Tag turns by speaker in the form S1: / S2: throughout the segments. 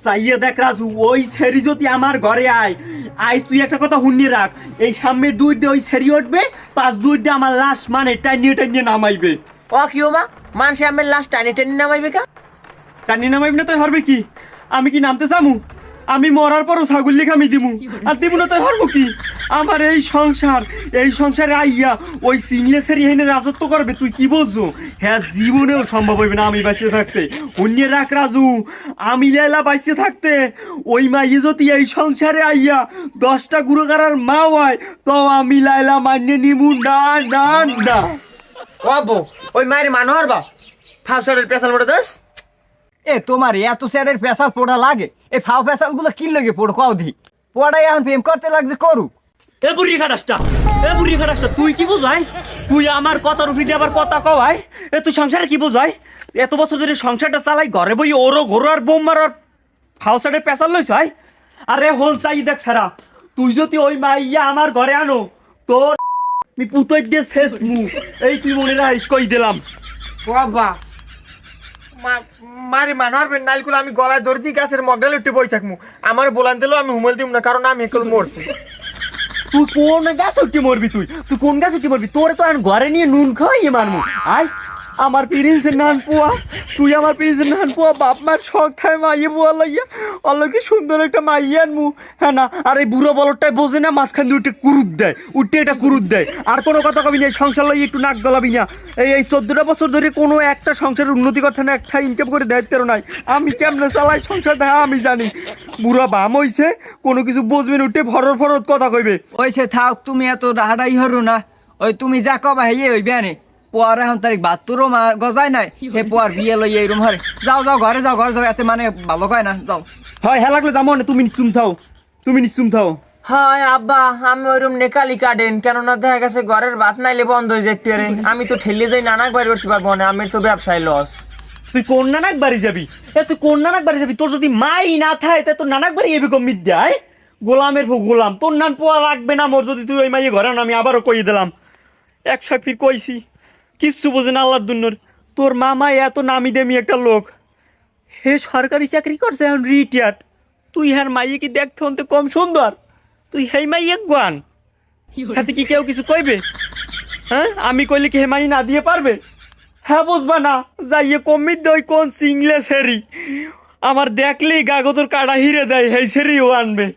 S1: চাইয়ে দেখ রাজু, ওই সেরি যদি আমার ঘরে আয়, আইস তুই একটা কথা হুন্নি রাখ, এই সামনের দুই দিয়ে ওই সেরি উঠবে, পাঁচ দুই দিয়ে আমার লাশ মানে টাইনিয়ে টাইনিয়ে নামাইবে।
S2: ও কি ও মা, মানুষে আমার লাশ টানি টানি নামাইবে কা?
S1: টাইনিয়ে নামাইবে না তাই হরবে কি? আমি কি নামতে চামু? আমি মরার পরও ছাগল লিখে আমি দিমু, আর দিমু না তাই হরবো কি? আমার এই সংসারে আইয়া ওই সিংলেসের এখানে রাজত্ব করবে, তুই কি বলছো? হ্যাঁ, জীবনেও সম্ভব হইবে না আমি বাঁচিয়ে থাকতে। অন্য রাখ রাজু, আমি লাইলা বাঁচিয়ে থাকতে ওই মাইয়ে যদি এই সংসারে আইয়া 10টা গুরুগারার মা হয়, তো আমি লাইলা মান্য নিমু না না না।
S2: ও বউ, ওই মায়ের মানু আর বা ফাউসারের পেশাল বড় দাস।
S3: এ তোমার এত স্যারের পেশাল পোড়া লাগে? এই ফাও পেশাল গুলো কি লাগে পোড় কাউ দি পোড়াই এখন প্রেম করতে লাগছে করুক।
S1: এ বুড়ি খাটাসটা, তুই কি বুঝাই? তুই আমার কথার উপরে আবার কথা কওয়াই? তুই সংসারে কি বুঝাই? এত বছর ধরে সংসারটা চালাই, ঘরে বই ওরও ঘোরো আর বোম মারার ফাউসারের পেশাল লইছ হয়? আরে হোল চাই দেখ ছাড়া, তুই যদি ওই মাইয়া আমার ঘরে আনো, তোর আমি পুতই দিয়ে শেষ মু। এই তুই মনে রাখিস, কই দিলাম।
S2: বাবা মারে মানহার নাইলকুল আমি গলায় ধরে দিই, গাছের মগডালে উঠে বই থাকবো। আমার বলান দিলেও আমি হুমেল দিব না, কারণ আমি একল মরছি।
S1: তুই কোন গাছে উঠে মরবি? তুই কোন গাছে উঠে মরবি? তোরে তো এখন ঘরে নিয়ে নুন খাওয়াইয়ে মারমু। আয় আমার প্রিন্সের নান পোয়া, তুই আমার প্রিন্সের নান পোয়া, বাপ মার শখ খায় মাইয়ে পোয়া লাইয়া, অল্লকে সুন্দর একটা মাইয়ে আনমু। হ্যাঁ না, আর এই বুড়ো বলটাই বোঝে না, মাঝখান দিয়ে উঠে কুরুত দেয়। আর কোনো কথা কবি না, সংসার লইয়ে একটু নাক গলাবি না। এই 14টা বছর ধরে কোনো একটা সংসারের উন্নতি করতে না, একটা ইনকাম করে দায়িত্বেরও নাই। আমি কেমনে চালাই সংসার দেখা আমি জানি। বুড়া বাম হইছে, কোনো কিছু বুঝবে না, উঠে ফরত কথা কইবে।
S3: ওইসে থাক, তুমি এত রাহাড়াই হরো না। ওই তুমি যা কবা হেয়ে ওই বিয়ানে পোয়ার এখন তারিখ 72 মা গজায় নাই, হে পোয়ার বিয়ে লই এইরকম হরে। যাও ঘরে যাও, এতে মানে ভালো কয় না, যাও।
S1: হয় হ্যাঁ লাগলে যাবো না, তুমি নিশ্চুম থাও।
S2: হায় আব্বা, আমি ওইরকম নেকালি কাটেন, কেননা দেখা গেছে ঘরের ভাত নাইলে বন্ধ হয়ে যেতে পারে। আমি তো ঠেলে যাই, নানাক বাড়ি করতে পারবো না, আমি তো ব্যবসায় লস।
S1: তুই কোন নানাক বাড়ি যাবি? তোর যদি মাই না থাকে, তা তোর নানাক বাড়ি এবি কম মিদ্যায় গোলামের গোলাম। তোর নান পোয়া লাগবে না মোর, যদি তুই ওই মাইয়ে ঘরে না। আমি আবারও কই দিলাম, এক সাক্ষীর কইছি, কিচ্ছু বোঝে না আল্লাহর দুনিয়ার। তোর মামা এত নামি দেমি একটা লোক, হে সরকারি চাকরি করছে, এখন রিটায়ার্ড। তুই হ্যাঁ মাইয়ে কি দেখতে হতে কম সুন্দর? তুই হেই মাইয়ে গান হাতে কি কেউ কিছু কইবে? হ্যাঁ, আমি কইলে কি হে মাই না দিয়ে পারবে? হ্যাঁ বুঝবা না, যাইয়ে কমিত দই কোন সিংলে সেরি আমার দেখলেই কাগজের কাটা হিরে দেয়, হেই সেরিও আনবে।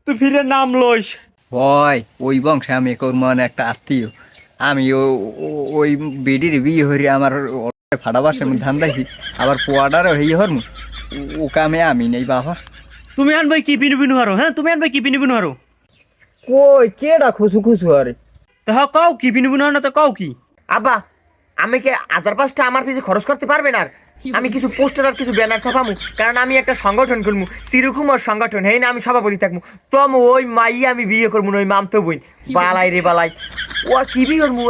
S1: তুই ফিরে নাম লইস।
S3: হয় ওই বংশে আমি মানে একটা আত্মীয়। আমি ওই বেডির বিয়ে হরি আমার ফাটা বাসে আমি ধান দেখি, আবার পোয়াডারও হেই হরমু ও কামে আমি নেই বাবা।
S1: তুমি আনবে কি বিনু হারো? হ্যাঁ, তুমি আনবে কি বিনু হারো?
S3: কই কেডা খুশু আরে?
S1: তা কও কি বিনু হারো না? তো কও কি?
S2: আব্বা, আমি কি 1000-5টা আমার পিছে খরচ করতে পারবেন? আর আমি কিছু পোস্টার আর কিছু ব্যানার ছাপামু, কারণ আমি একটা সংগঠন করবো, চিরকুমার সংগঠন। হেই না, আমি সভাপতি থাকবো। তম ওই মাইয়ে আমি বিয়ে করবো না, ওই মামতো বই বালাই রে বালাই। ও আর কি বিয়ে করবো?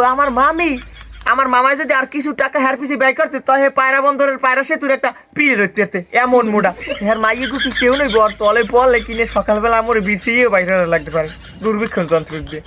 S2: আমার মামাই যদি আর কিছু টাকা হের পিছিয়ে ব্যয় করতে, তো হে পায়রা বন্দরের পায়রা সেতুর একটা পিড়ে রইতে এমন মোটা হের মাইয়ে গুছি সেও নেই, বর তলে পলে কিনে সকালবেলা আমার বিছিয়েও বাইরে লাগতে পারে দুর্ভিক্ষণ যন্ত্র দিয়ে।